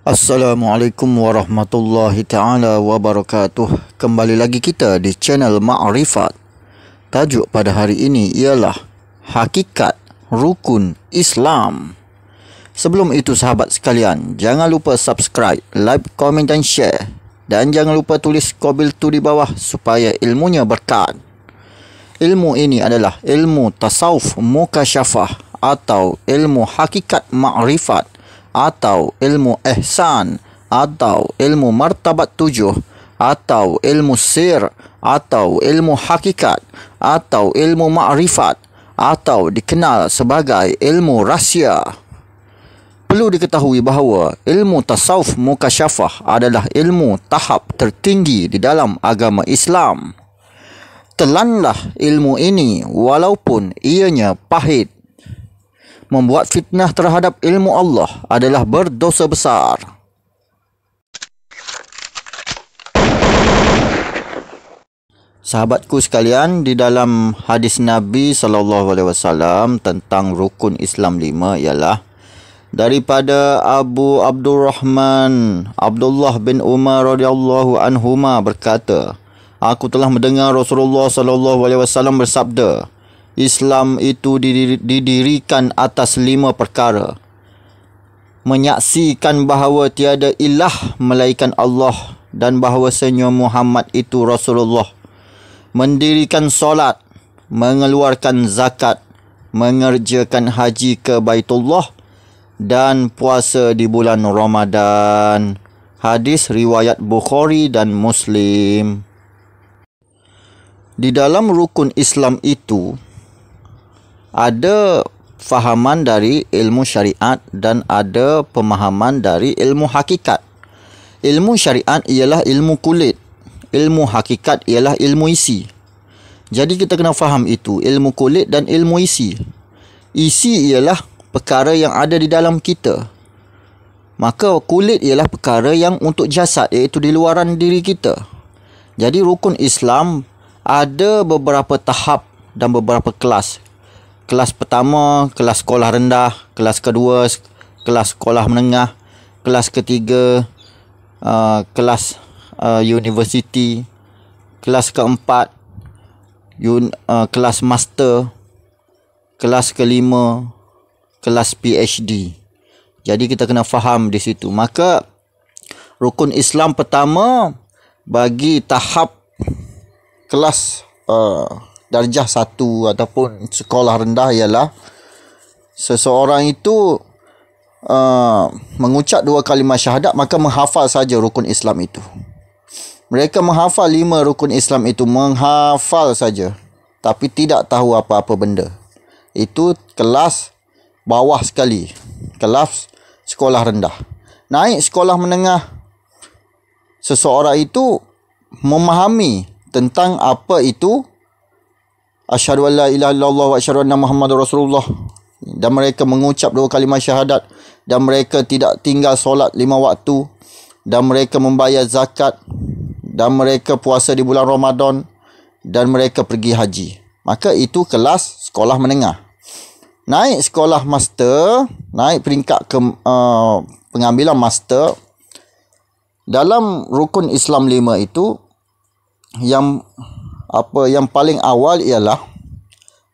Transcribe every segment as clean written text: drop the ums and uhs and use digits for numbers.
Assalamualaikum warahmatullahi ta'ala wabarakatuh. Kembali lagi kita di channel Ma'rifat. Tajuk pada hari ini ialah Hakikat Rukun Islam. Sebelum itu sahabat sekalian, jangan lupa subscribe, like, komen dan share. Dan jangan lupa tulis kobil tu di bawah supaya ilmunya berkat. Ilmu ini adalah ilmu tasawuf mukasyafah atau ilmu hakikat ma'rifat, atau ilmu ihsan, atau ilmu martabat 7, atau ilmu sir, atau ilmu hakikat, atau ilmu ma'rifat, atau dikenal sebagai ilmu rahsia. Perlu diketahui bahawa ilmu tasawuf mukasyafah adalah ilmu tahap tertinggi di dalam agama Islam. Telanlah ilmu ini walaupun ianya pahit. Membuat fitnah terhadap ilmu Allah adalah berdosa besar. Sahabatku sekalian, di dalam hadis Nabi SAW tentang rukun Islam 5 ialah daripada Abu Abdurrahman Abdullah bin Umar radhiyallahu anhuma berkata, aku telah mendengar Rasulullah SAW bersabda, Islam itu didirikan atas 5 perkara. Menyaksikan bahawa tiada ilah melainkan Allah dan bahawasanya Muhammad itu Rasulullah. Mendirikan solat, mengeluarkan zakat, mengerjakan haji ke Baitullah dan puasa di bulan Ramadan. Hadis riwayat Bukhari dan Muslim. Di dalam rukun Islam itu ada fahaman dari ilmu syariat dan ada pemahaman dari ilmu hakikat. Ilmu syariat ialah ilmu kulit. Ilmu hakikat ialah ilmu isi. Jadi kita kena faham itu, ilmu kulit dan ilmu isi. Isi ialah perkara yang ada di dalam kita. Maka kulit ialah perkara yang untuk jasad, iaitu di luaran diri kita. Jadi rukun Islam ada beberapa tahap dan beberapa kelas. Kelas pertama, kelas sekolah rendah. Kelas kedua, kelas sekolah menengah. Kelas ketiga, kelas universiti. Kelas keempat, kelas master. Kelas kelima, kelas PhD. Jadi kita kena faham di situ. Maka rukun Islam pertama bagi tahap kelas darjah 1 ataupun sekolah rendah ialah seseorang itu mengucap 2 kalimah syahadat, maka menghafal saja rukun Islam itu. Mereka menghafal 5 rukun Islam itu, menghafal saja, tapi tidak tahu apa-apa benda. Itu kelas bawah sekali, kelas sekolah rendah. Naik sekolah menengah, seseorang itu memahami tentang apa itu asyhadu an la ilaha illallah wa asyhadu anna Muhammadar Rasulullah, dan mereka mengucap 2 kalimah syahadat, dan mereka tidak tinggal solat 5 waktu, dan mereka membayar zakat, dan mereka puasa di bulan Ramadan, dan mereka pergi haji. Maka itu kelas sekolah menengah. Naik sekolah master, naik peringkat ke pengambilan master. Dalam rukun Islam 5 itu yang paling awal ialah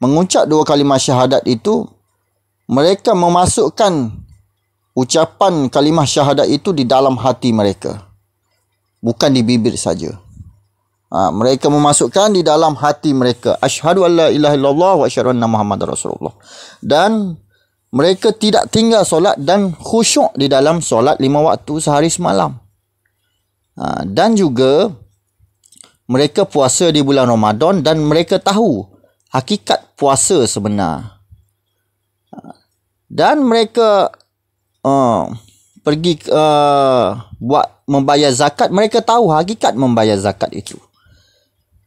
mengucap 2 kalimah syahadat itu. Mereka memasukkan ucapan kalimah syahadat itu di dalam hati mereka, bukan di bibir saja. Mereka memasukkan di dalam hati mereka, asyhadu an la ilaha illallah wa asyhadu anna Muhammadar Rasulullah. Dan mereka tidak tinggal solat dan khusyuk di dalam solat 5 waktu sehari semalam. Dan juga mereka puasa di bulan Ramadan dan mereka tahu hakikat puasa sebenar. Dan mereka pergi buat membayar zakat, mereka tahu hakikat membayar zakat itu.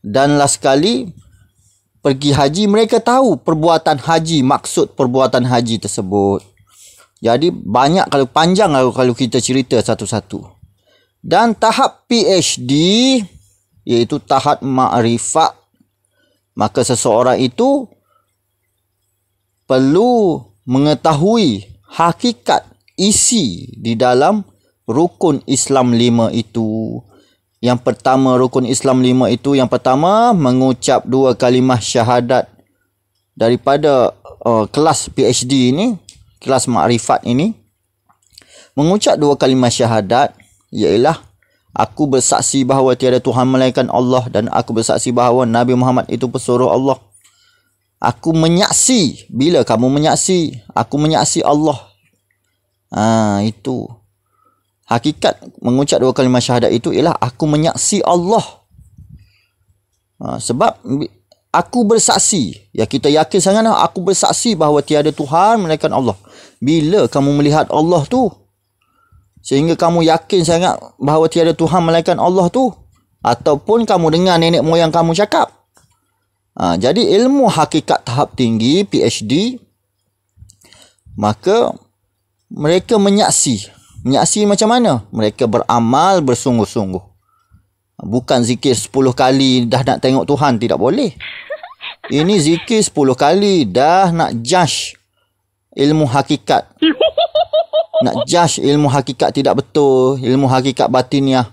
Dan last sekali pergi haji, mereka tahu perbuatan haji, maksud perbuatan haji tersebut. Jadi banyak, kalau panjang kalau kita cerita satu-satu. Dan tahap PhD iaitu tahap ma'rifat, maka seseorang itu perlu mengetahui hakikat isi di dalam rukun Islam 5 itu. Yang pertama, rukun Islam 5 itu, yang pertama mengucap 2 kalimah syahadat. Daripada kelas PhD ini, kelas makrifat ini, mengucap 2 kalimah syahadat ialah aku bersaksi bahawa tiada Tuhan melainkan Allah dan aku bersaksi bahawa Nabi Muhammad itu pesuruh Allah. Aku menyaksi. Bila kamu menyaksi? Aku menyaksi Allah. Itu. Hakikat mengucap 2 kalimah syahadat itu ialah aku menyaksi Allah. Sebab aku bersaksi. Ya, kita yakin sangat aku bersaksi bahawa tiada Tuhan melainkan Allah. Bila kamu melihat Allah tu, sehingga kamu yakin sangat bahawa tiada Tuhan melainkan Allah tu, ataupun kamu dengar nenek moyang kamu cakap. Jadi ilmu hakikat tahap tinggi PhD, maka mereka menyaksi. Menyaksi macam mana? Mereka beramal bersungguh-sungguh. Bukan zikir 10 kali dah nak tengok Tuhan, tidak boleh. Ini zikir 10 kali dah nak judge ilmu hakikat. Nak judge ilmu hakikat tidak betul, ilmu hakikat batiniah.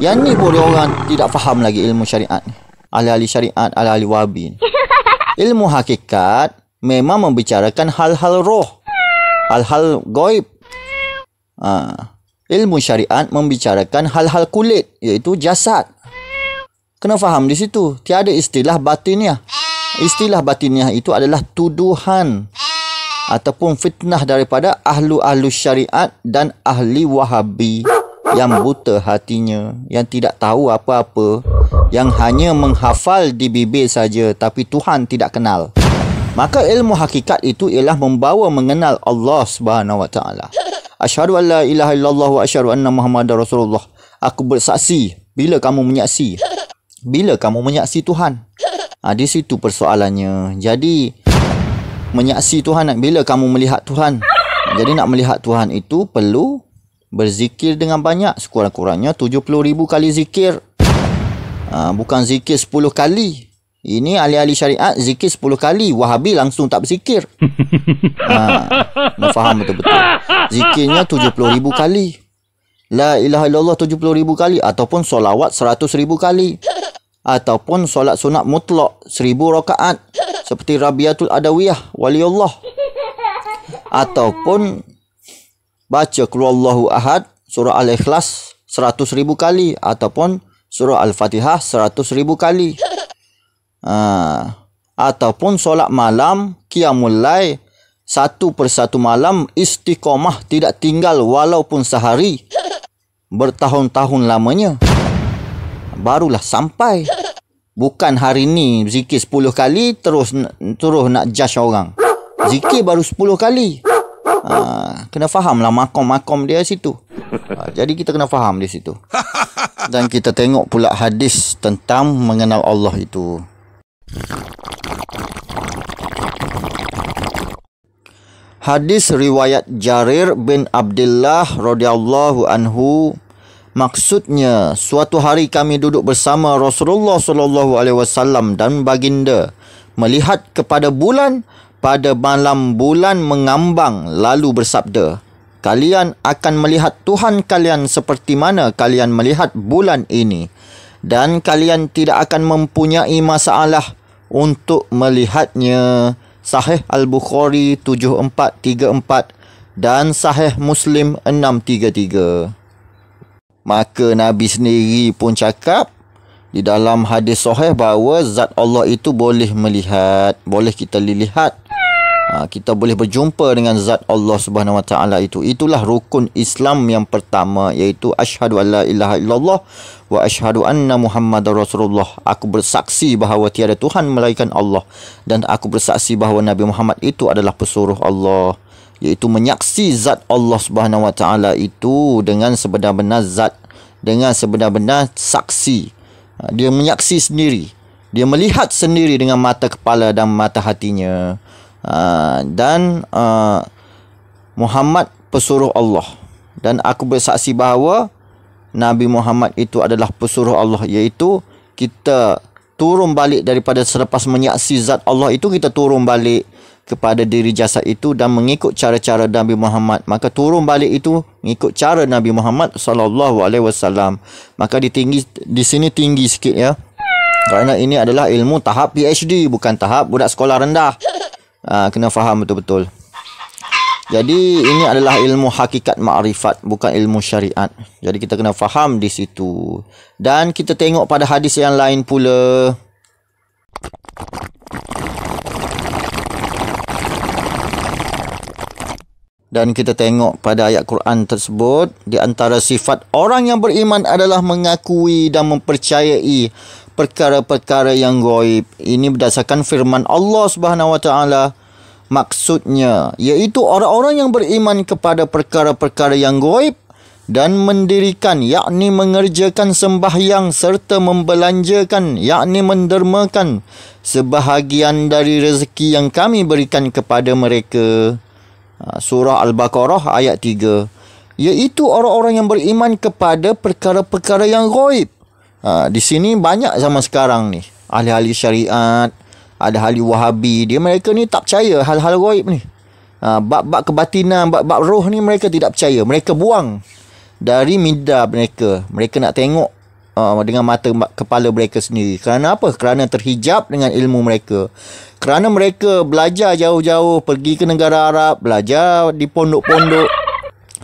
Yang ni pun orang tidak faham lagi ilmu syariat ni. Ahli-ahli syariat, ahli-ahli wahabi. Ilmu hakikat memang membicarakan hal-hal roh, hal-hal gaib. Ilmu syariat membicarakan hal-hal kulit, iaitu jasad. Kena faham di situ. Tiada istilah batiniah. Istilah batiniah itu adalah tuduhan ataupun fitnah daripada ahlu-ahlu syariat dan ahli wahabi yang buta hatinya, yang tidak tahu apa-apa, yang hanya menghafal di bibir saja tapi Tuhan tidak kenal. Maka ilmu hakikat itu ialah membawa mengenal Allah Subhanahu wa taala. Asyhadu an la ilaha illallah wa asyhadu anna Muhammadar Rasulullah. Aku bersaksi. Bila kamu menyaksi? Bila kamu menyaksi Tuhan? Di situ persoalannya. Jadi menyaksi Tuhan, bila kamu melihat Tuhan? Jadi nak melihat Tuhan itu perlu berzikir dengan banyak, sekurang-kurangnya 70,000 kali zikir. Bukan zikir 10 kali. Ini ahli-ahli syariat zikir 10 kali. Wahabi langsung tak berzikir. Nak faham betul-betul. Zikirnya 70,000 kali. La ilaha illallah 70,000 kali. Ataupun solawat 100,000 kali. Ataupun solat sunat mutlak 1000 rakaat. Seperti Rabiatul Adawiyah Waliullah. Ataupun baca Qul Huwallahu Ahad, surah Al-Ikhlas 100,000 kali. Ataupun surah Al-Fatihah 100,000 kali. Ataupun solat malam Qiyamul Lail 1/1 malam istiqamah, tidak tinggal walaupun sehari, bertahun-tahun lamanya, barulah sampai. Bukan hari ni zikir 10 kali terus nak judge orang. Zikir baru 10 kali. Kena fahamlah makom-makom dia situ. Jadi kita kena faham di situ. Dan kita tengok pula hadis tentang mengenal Allah itu. Hadis riwayat Jarir bin Abdullah radhiyallahu anhu, maksudnya suatu hari kami duduk bersama Rasulullah sallallahu alaihi wasallam dan baginda melihat kepada bulan pada malam bulan mengambang, lalu bersabda, kalian akan melihat Tuhan kalian seperti mana kalian melihat bulan ini, dan kalian tidak akan mempunyai masalah untuk melihatnya. Sahih Al-Bukhari 7434 dan Sahih Muslim 633. Maka Nabi sendiri pun cakap di dalam hadis sahih bahawa zat Allah itu boleh melihat, boleh kita lihat. Kita boleh berjumpa dengan zat Allah Subhanahu Wa Taala itu. Itulah rukun Islam yang pertama, iaitu asyhadu an la ilaha illallah wa asyhadu anna Muhammadar Rasulullah. Aku bersaksi bahawa tiada Tuhan melainkan Allah, dan aku bersaksi bahawa Nabi Muhammad itu adalah pesuruh Allah, iaitu menyaksi zat Allah Subhanahu Wa Taala itu dengan sebenar-benar zat, dengan sebenar-benar saksi. Dia menyaksi sendiri, dia melihat sendiri dengan mata kepala dan mata hatinya. Dan Muhammad pesuruh Allah, dan aku bersaksi bahawa Nabi Muhammad itu adalah pesuruh Allah, iaitu kita turun balik daripada selepas menyaksi zat Allah itu, kita turun balik kepada diri jasad itu dan mengikut cara-cara Nabi Muhammad. Maka turun balik itu mengikut cara Nabi Muhammad SAW. Maka di sini tinggi sikit ya. Kerana ini adalah ilmu tahap PhD, bukan tahap budak sekolah rendah. Kena faham betul-betul. Jadi ini adalah ilmu hakikat makrifat, bukan ilmu syariat. Jadi kita kena faham di situ. Dan kita tengok pada hadis yang lain pula. Dan kita tengok pada ayat Quran tersebut, di antara sifat orang yang beriman adalah mengakui dan mempercayai perkara-perkara yang gaib. Ini berdasarkan firman Allah Subhanahu Wa Taala. Maksudnya, iaitu orang-orang yang beriman kepada perkara-perkara yang gaib dan mendirikan, yakni mengerjakan sembahyang serta membelanjakan, yakni mendermakan sebahagian dari rezeki yang kami berikan kepada mereka. Surah Al-Baqarah ayat 3. Iaitu orang-orang yang beriman kepada perkara-perkara yang gaib. Di sini banyak zaman sekarang ni, ahli-ahli syariat, ada ahli wahabi, mereka ni tak percaya hal-hal gaib ni. Bab-bab kebatinan, bab-bab roh ni mereka tidak percaya. Mereka buang dari minda mereka. Mereka nak tengok dengan mata kepala mereka sendiri. Kerana apa? Kerana terhijab dengan ilmu mereka. Kerana mereka belajar jauh-jauh, pergi ke negara Arab, belajar di pondok-pondok,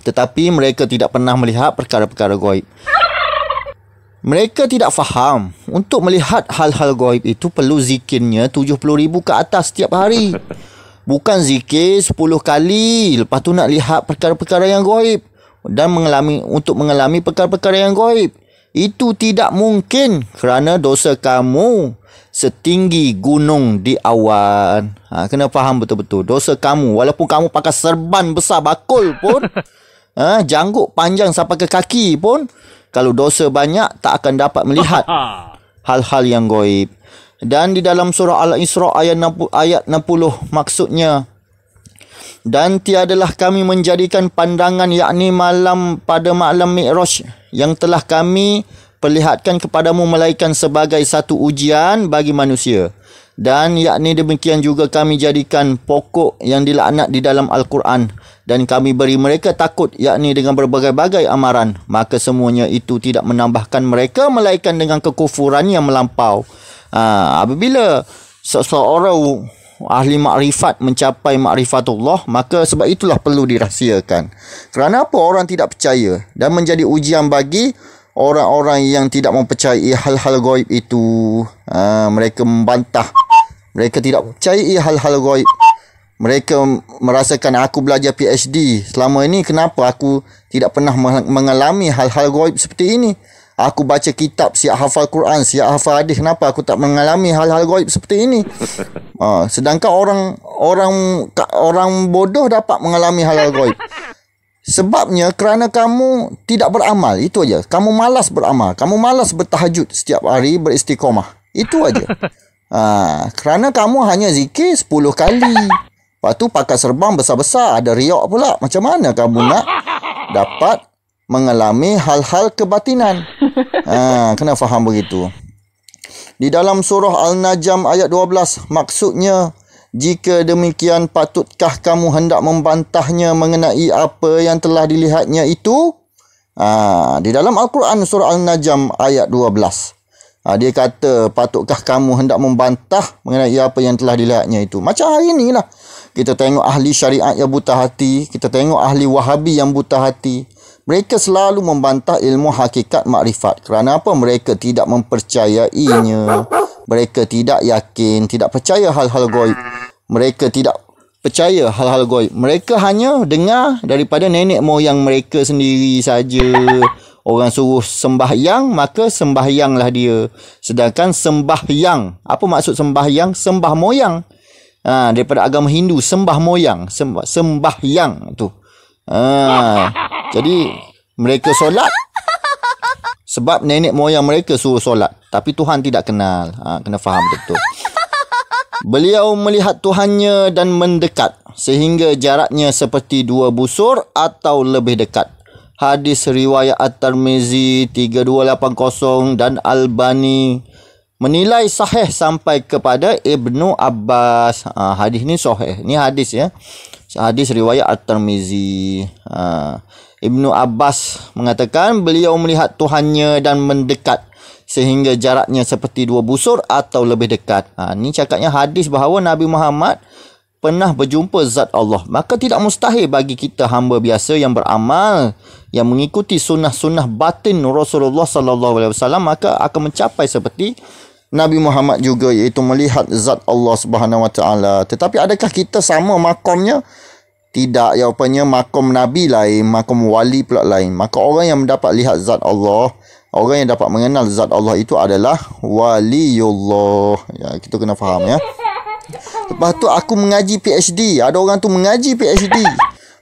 tetapi mereka tidak pernah melihat perkara-perkara gaib. Mereka tidak faham. Untuk melihat hal-hal gaib itu perlu zikirnya 70,000 ke atas setiap hari. Bukan zikir 10 kali, lepas tu nak lihat perkara-perkara yang gaib dan mengalami perkara-perkara yang gaib. Itu tidak mungkin kerana dosa kamu setinggi gunung di awan. Kena faham betul-betul. Dosa kamu, walaupun kamu pakai serban besar bakul pun, janggut panjang sampai ke kaki pun, kalau dosa banyak tak akan dapat melihat hal-hal yang gaib. Dan di dalam surah Al-Isra ayat 60 maksudnya, dan tiadalah kami menjadikan pandangan, yakni malam pada malam Mi'raj yang telah kami perlihatkan kepadamu melainkan sebagai satu ujian bagi manusia. Dan yakni demikian juga kami jadikan pokok yang dilaknat di dalam Al-Quran, dan kami beri mereka takut, yakni dengan berbagai-bagai amaran. Maka semuanya itu tidak menambahkan mereka melainkan dengan kekufuran yang melampau. Apabila seseorang ahli makrifat mencapai makrifatullah, maka sebab itulah perlu dirahsiakan. Kerana apa? Orang tidak percaya dan menjadi ujian bagi orang-orang yang tidak mempercayai hal-hal gaib itu. Mereka membantah. Mereka tidak percayai hal-hal gaib. Mereka merasakan, aku belajar PhD selama ini, kenapa aku tidak pernah mengalami hal-hal gaib seperti ini? Aku baca kitab, siap hafal Quran, siap hafal hadis, kenapa aku tak mengalami hal-hal gaib seperti ini? Sedangkan orang bodoh dapat mengalami hal-hal gaib. Sebabnya kerana kamu tidak beramal, itu aja. Kamu malas beramal, kamu malas bertahajud setiap hari, beristiqamah. Itu aja. Kerana kamu hanya zikir 10 kali. Lepas tu pakai serban besar-besar, ada riak pula. Macam mana kamu nak dapat mengalami hal-hal kebatinan? Kena faham begitu. Di dalam surah Al-Najm ayat 12, maksudnya, jika demikian patutkah kamu hendak membantahnya mengenai apa yang telah dilihatnya itu? Di dalam Al-Quran surah Al-Najm ayat 12. Dia kata, patutkah kamu hendak membantah mengenai apa yang telah dilihatnya itu? Macam hari ni lah. Kita tengok ahli syariat yang buta hati. Kita tengok ahli wahabi yang buta hati. Mereka selalu membantah ilmu hakikat makrifat. Kerana apa? Mereka tidak mempercayainya. Mereka tidak yakin, tidak percaya hal-hal gaib. Mereka tidak percaya hal-hal gaib. Mereka hanya dengar daripada nenek moyang mereka sendiri saja. Orang suruh sembahyang, maka sembahyanglah dia. Sedangkan sembahyang, apa maksud sembahyang? Sembah moyang. Daripada agama Hindu, sembah moyang, sembahyang tu. Jadi mereka solat sebab nenek moyang mereka suruh solat, tapi Tuhan tidak kenal. Kena faham betul. Beliau melihat Tuhannya dan mendekat sehingga jaraknya seperti 2 busur atau lebih dekat. Hadis riwayat At-Tirmizi 3280 dan Albani menilai sahih sampai kepada Ibnu Abbas. Hadis ni sahih. Ni hadis ya. Hadis riwayat At-Tirmizi. Ibnu Abbas mengatakan beliau melihat Tuhannya dan mendekat sehingga jaraknya seperti 2 busur atau lebih dekat. Ni cakapnya hadis bahawa Nabi Muhammad pernah berjumpa zat Allah. Maka tidak mustahil bagi kita hamba biasa yang beramal, yang mengikuti sunnah-sunnah batin Rasulullah sallallahu alaihi wasallam, maka akan mencapai seperti Nabi Muhammad juga, iaitu melihat zat Allah Subhanahu wa taala. Tetapi adakah kita sama makamnya? Tidak, jawapannya makom Nabi lain, makom wali pula lain. Maka orang yang mendapat lihat zat Allah, orang yang dapat mengenal zat Allah itu adalah waliullah. Ya, kita kena faham ya. Lepas tu aku mengaji PhD. Ada orang tu mengaji PhD.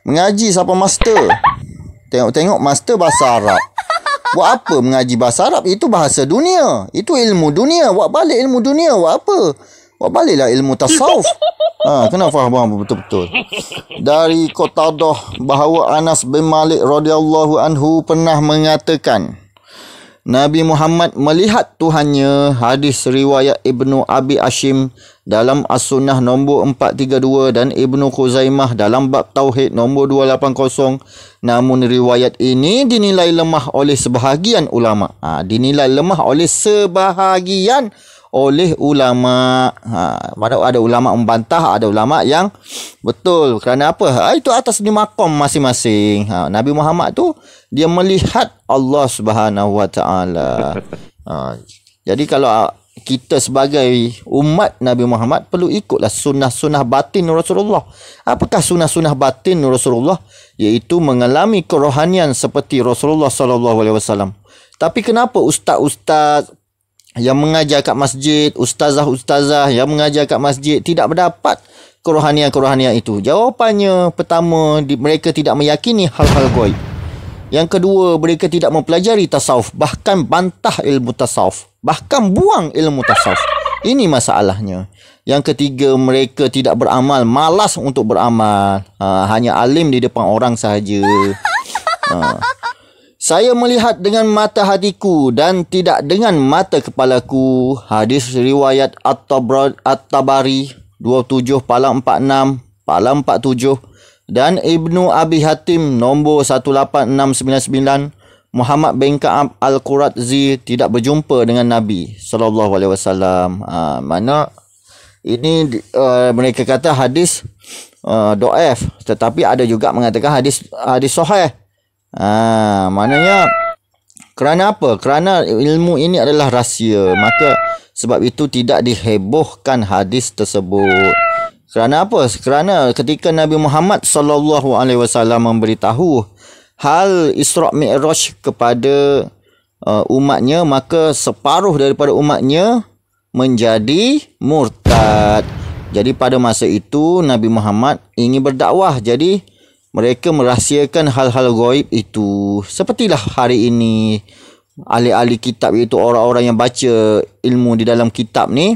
Mengaji sampai master. Tengok master bahasa Arab. Buat apa mengaji bahasa Arab? Itu bahasa dunia. Itu ilmu dunia. Buat balik ilmu dunia. Buat apa? Buat baliklah ilmu tasawuf. Kena faham betul-betul. Dari Qatadah bahawa Anas bin Malik radhiyallahu anhu pernah mengatakan Nabi Muhammad melihat Tuhannya. Hadis riwayat Ibnu Abi Hashim dalam As-Sunnah nombor 432 dan Ibnu Khuzaimah dalam bab Tauhid nombor 280. Namun riwayat ini dinilai lemah oleh sebahagian ulama. Dinilai lemah oleh sebahagian ulama. Ada ulama membantah, ada ulama yang betul. Kerana apa? Itu atas di makom masing-masing. Nabi Muhammad tu dia melihat Allah Subhanahu wa taala. Jadi kalau kita sebagai umat Nabi Muhammad perlu ikutlah sunnah-sunnah batin Rasulullah. Apakah sunnah-sunnah batin Rasulullah? Iaitu mengalami kerohanian seperti Rasulullah sallallahu alaihi wasallam. Tapi kenapa ustaz-ustaz yang mengajar kat masjid, ustazah-ustazah yang mengajar kat masjid tidak mendapat kerohanian-kerohanian itu? Jawapannya, pertama, mereka tidak meyakini hal-hal gaib. Yang kedua, mereka tidak mempelajari tasawuf, bahkan bantah ilmu tasawuf, bahkan buang ilmu tasawuf. Ini masalahnya. Yang ketiga, mereka tidak beramal, malas untuk beramal. Hanya alim di depan orang sahaja. Saya melihat dengan mata hatiku dan tidak dengan mata kepalaku. Hadis riwayat At-Tabari 27 palang 46 palang 47 dan Ibnu Abi Hatim nombor 18699. Muhammad bin Ka'ab Al-Quradzi tidak berjumpa dengan Nabi sallallahu alaihi wasallam. Mana ini mereka kata hadis dhaif, tetapi ada juga mengatakan hadis sahih. Maknanya kerana apa? Kerana ilmu ini adalah rahsia. Maka sebab itu tidak dihebohkan hadis tersebut. Kerana apa? Kerana ketika Nabi Muhammad sallallahu alaihi wasallam memberitahu hal Isra Mi'raj kepada umatnya, maka separuh daripada umatnya menjadi murtad. Jadi pada masa itu Nabi Muhammad ingin berdakwah. Jadi mereka merahsiakan hal-hal gaib itu. Sepertilah hari ini ahli-ahli kitab, iaitu orang-orang yang baca ilmu di dalam kitab ni,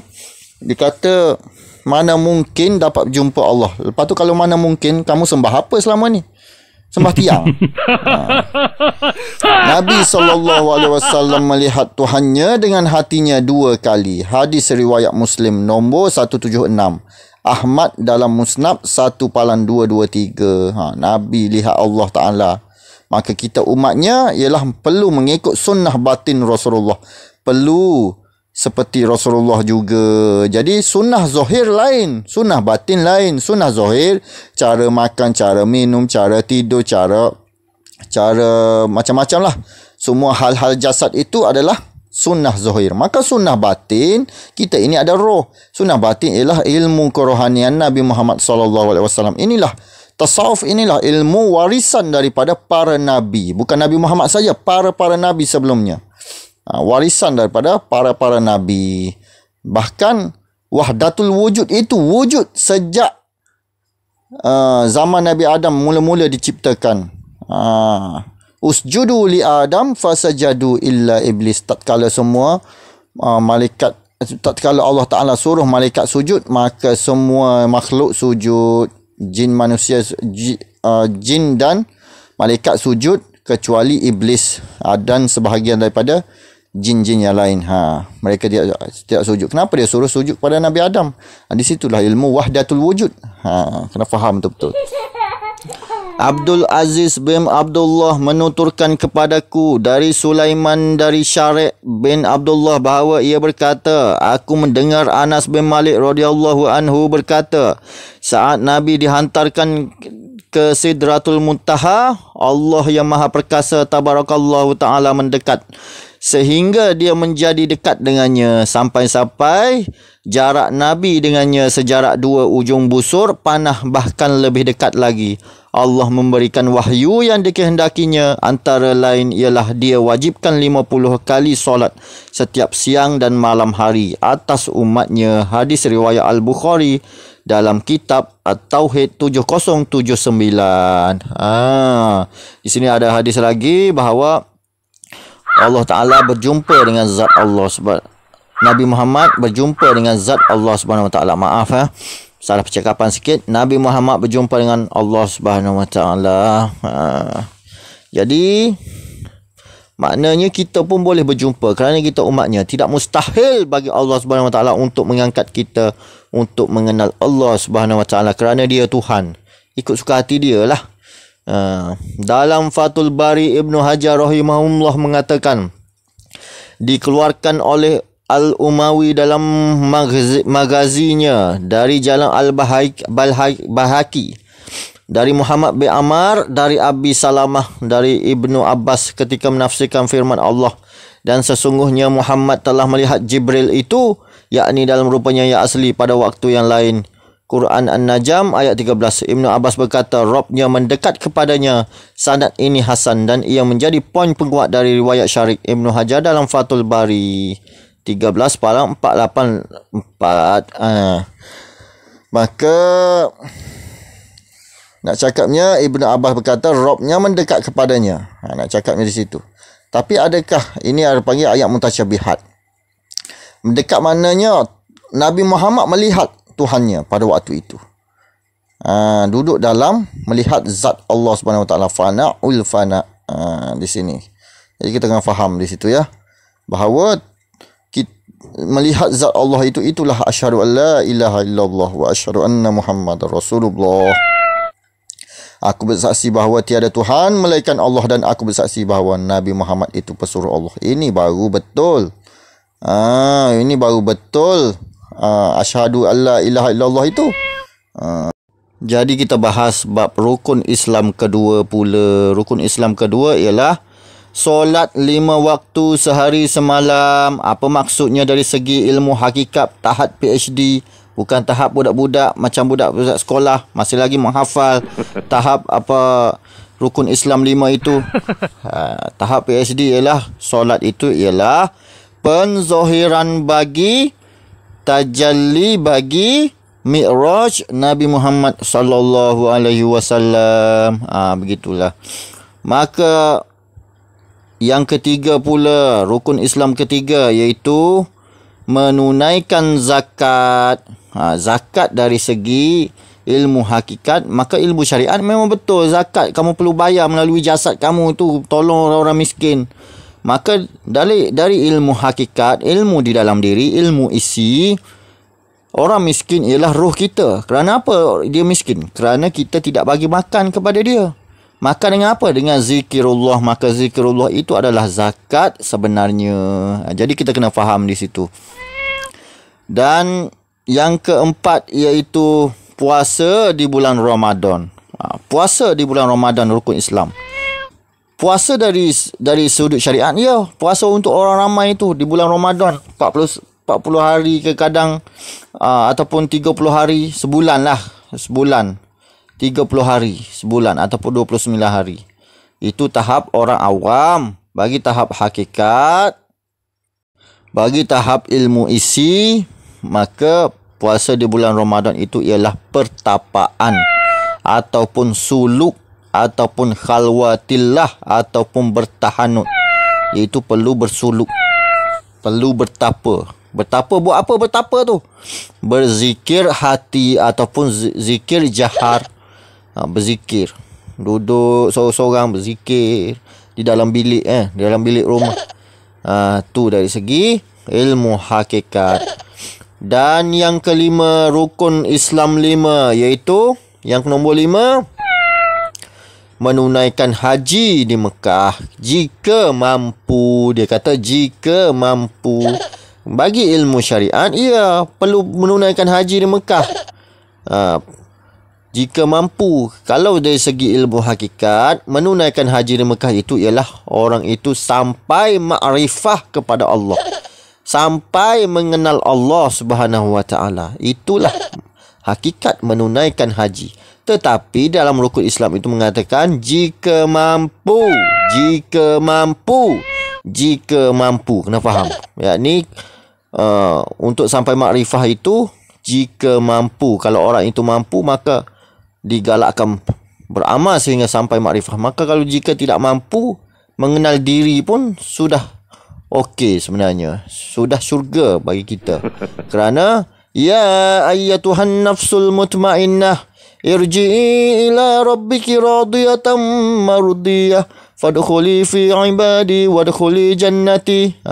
dikata mana mungkin dapat jumpa Allah. Lepas tu kalau mana mungkin, kamu sembah apa selama ni? Sembah tiang. Nabi SAW melihat Tuhannya dengan hatinya 2 kali. Hadis riwayat Muslim nombor 176. Ahmad dalam Musnad 1/223. Nabi lihat Allah Ta'ala. Maka kita umatnya ialah perlu mengikut sunnah batin Rasulullah. Perlu seperti Rasulullah juga. Jadi sunnah zahir lain, sunnah batin lain. Sunnah zahir, cara makan, cara minum, cara tidur, cara macam-macam lah. Semua hal-hal jasad itu adalah sunnah zahir. Maka sunnah batin, kita ini ada roh. Sunnah batin ialah ilmu kerohanian Nabi Muhammad SAW. Inilah tasawuf, inilah ilmu warisan daripada para nabi. Bukan Nabi Muhammad saja, para nabi sebelumnya. Warisan daripada para nabi. Bahkan wahdatul wujud itu wujud sejak zaman Nabi Adam mula-mula diciptakan. Usjudu li Adam fasajadu illa iblis. Tatkala semua malaikat, tatkala Allah Ta'ala suruh malaikat sujud, maka semua makhluk sujud. Jin manusia, jin dan malaikat sujud kecuali iblis dan sebahagian daripada jin-jin yang lain. Mereka tidak sujud. Kenapa dia suruh sujud kepada Nabi Adam? Di situlah ilmu wahdatul wujud. Kena faham betul-betul. Abdul Aziz bin Abdullah menuturkan kepadaku dari Sulaiman dari Syariq bin Abdullah bahawa ia berkata, aku mendengar Anas bin Malik radhiyallahu anhu berkata, saat Nabi dihantarkan ke Sidratul Muntaha, Allah yang Maha Perkasa tabarakallahu taala mendekat sehingga dia menjadi dekat dengannya sampai-sampai jarak Nabi dengannya sejarak 2 ujung busur panah, bahkan lebih dekat lagi. Allah memberikan wahyu yang dikehendakinya, antara lain ialah dia wajibkan 50 kali solat setiap siang dan malam hari atas umatnya. Hadis riwayat Al-Bukhari dalam kitab At-Tauhid 7079. Di sini ada hadis lagi bahawa Allah Ta'ala berjumpa dengan zat Allah. Nabi Muhammad berjumpa dengan zat Allah Subhanahu Wa Ta'ala. Maaf salah percakapan sikit. Nabi Muhammad berjumpa dengan Allah Subhanahu Wa Ta'ala. Jadi maknanya kita pun boleh berjumpa kerana kita umatnya. Tidak mustahil bagi Allah Subhanahu Wa Ta'ala untuk mengangkat kita untuk mengenal Allah Subhanahu Wa Ta'ala kerana dia Tuhan. Ikut suka hati dia lah. Dalam Fathul Bari, Ibnu Hajar rahimahullah mengatakan, dikeluarkan oleh Al-Umawi dalam magazinya dari jalan Al-Bahaki dari Muhammad bin Amr dari Abi Salamah dari Ibnu Abbas ketika menafsirkan firman Allah, dan sesungguhnya Muhammad telah melihat Jibril itu, yakni dalam rupanya yang asli pada waktu yang lain. Quran An-Najm ayat 13. Ibnu Abbas berkata, Robnya mendekat kepadanya. Sanad ini Hasan dan ia menjadi poin penguat dari riwayat Syariq. Ibnu Hajar dalam Fathul Bari 13/484. Maka nak cakapnya Ibnu Abbas berkata Robnya mendekat kepadanya. Nak cakapnya di situ. Tapi adakah ini ada panggil ayat mutasyabihat? Mendekat maknanya Nabi Muhammad melihat Tuhannya pada waktu itu. Duduk dalam melihat zat Allah Subhanahu Wa Ta'ala, fana'ul fana' di sini. Jadi kita kena faham di situ ya, bahawa melihat zat Allah itulah asyhadu an la ilaha illallah wa asyhadu anna Muhammadar Rasulullah. Aku bersaksi bahawa tiada Tuhan melainkan Allah, dan aku bersaksi bahawa Nabi Muhammad itu pesuruh Allah. Ini baru betul. Ini baru betul. Asyhadu an la ilaha illallah itu. Jadi kita bahas bab rukun Islam kedua pula. Rukun Islam kedua ialah solat 5 waktu sehari semalam. Apa maksudnya dari segi ilmu hakikat tahap PhD, bukan tahap budak-budak macam budak-budak sekolah masih lagi menghafal tahap apa rukun Islam 5 itu. Tahap PhD ialah solat itu ialah penzohiran bagi tajalli bagi Mi'raj Nabi Muhammad sallallahu alaihi wasallam. Begitulah. Maka yang ketiga pula, rukun Islam ketiga, iaitu menunaikan zakat. Zakat dari segi ilmu hakikat, maka ilmu syariat memang betul. Zakat kamu perlu bayar melalui jasad kamu tu, tolong orang miskin. Maka dari ilmu hakikat, ilmu di dalam diri, ilmu isi, orang miskin ialah roh kita. Kerana apa dia miskin? Kerana kita tidak bagi makan kepada dia. Maka dengan apa? Dengan zikirullah. Maka zikirullah itu adalah zakat sebenarnya. Jadi kita kena faham di situ. Dan yang keempat iaitu puasa di bulan Ramadan. Puasa di bulan Ramadan rukun Islam. Puasa dari sudut syariat, ya, puasa untuk orang ramai itu di bulan Ramadan 40 hari ke kadang ataupun 30 hari sebulan lah, sebulan 30 hari sebulan ataupun 29 hari. Itu tahap orang awam. Bagi tahap hakikat, bagi tahap ilmu isi, maka puasa di bulan Ramadan itu ialah pertapaan ataupun suluk ataupun khalwatillah ataupun bertahanut, iaitu perlu bersuluk, perlu bertapa. Bertapa buat apa bertapa tu? Berzikir hati ataupun zikir jahar. Berzikir, duduk seorang-seorang berzikir di dalam bilik di dalam bilik rumah. Tu dari segi ilmu hakikat. Dan yang kelima, rukun Islam 5, iaitu yang nombor 5, menunaikan haji di Mekah jika mampu. Dia kata jika mampu. Bagi ilmu syariat, ia perlu menunaikan haji di Mekah. Jika mampu. Kalau dari segi ilmu hakikat, menunaikan haji di Mekah itu ialah orang itu sampai ma'rifah kepada Allah, sampai mengenal Allah Subhanahu wa taala. Itulah hakikat menunaikan haji. Tetapi dalam rukun Islam itu mengatakan jika mampu, jika mampu, jika mampu. Kena faham. Yakni untuk sampai makrifah itu jika mampu. Kalau orang itu mampu, maka digalakkan beramal sehingga sampai makrifah. Maka kalau jika tidak mampu, mengenal diri pun sudah okey sebenarnya. Sudah syurga bagi kita. Kerana ya ayyatuhan nafsul mutmainnah irji'i ila rabbiki radiyatan mardiyah fadkhuli fi ibadi wadkhuli jannati.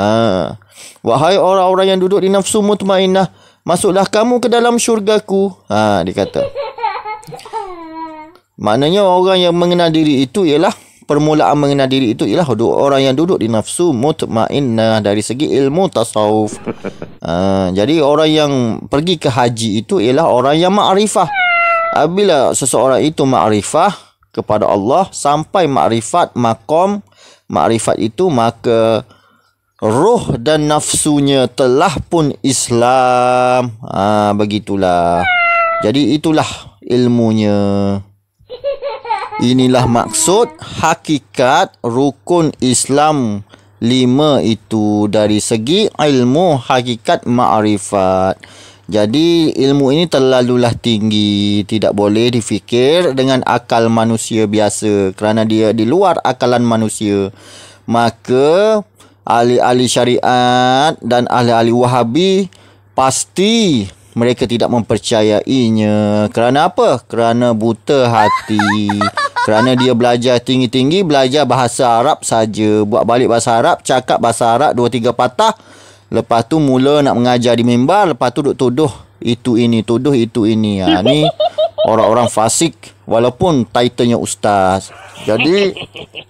Wahai orang-orang yang duduk di nafsu mutmainnah, masuklah kamu ke dalam syurgaku. Dia kata. Maknanya orang yang mengenal diri itu ialah, permulaan mengenal diri itu ialah orang yang duduk di nafsu mutmainnah dari segi ilmu tasawuf. Jadi orang yang pergi ke haji itu ialah orang yang ma'rifah. Apabila seseorang itu ma'rifah kepada Allah, sampai ma'rifat maqam ma'rifat itu, maka roh dan nafsunya telah pun Islam. Begitulah. Jadi itulah ilmunya. Inilah maksud hakikat rukun Islam 5 itu dari segi ilmu hakikat ma'rifat. Jadi ilmu ini terlalulah tinggi, tidak boleh difikir dengan akal manusia biasa, kerana dia di luar akalan manusia. Maka ahli-ahli syariat dan ahli-ahli Wahabi pasti mereka tidak mempercayainya. Kerana apa? Kerana buta hati. Kerana dia belajar tinggi-tinggi, belajar bahasa Arab saja. Buat balik bahasa Arab, cakap bahasa Arab 2-3 patah. Lepas tu mula nak mengajar di mimbar, lepas tu duk tuduh itu ini, tuduh itu ini. Ni orang-orang fasik walaupun titlenya ustaz. Jadi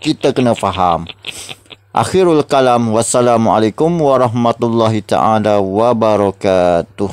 kita kena faham. Akhirul kalam. Wassalamualaikum warahmatullahi taala wabarakatuh.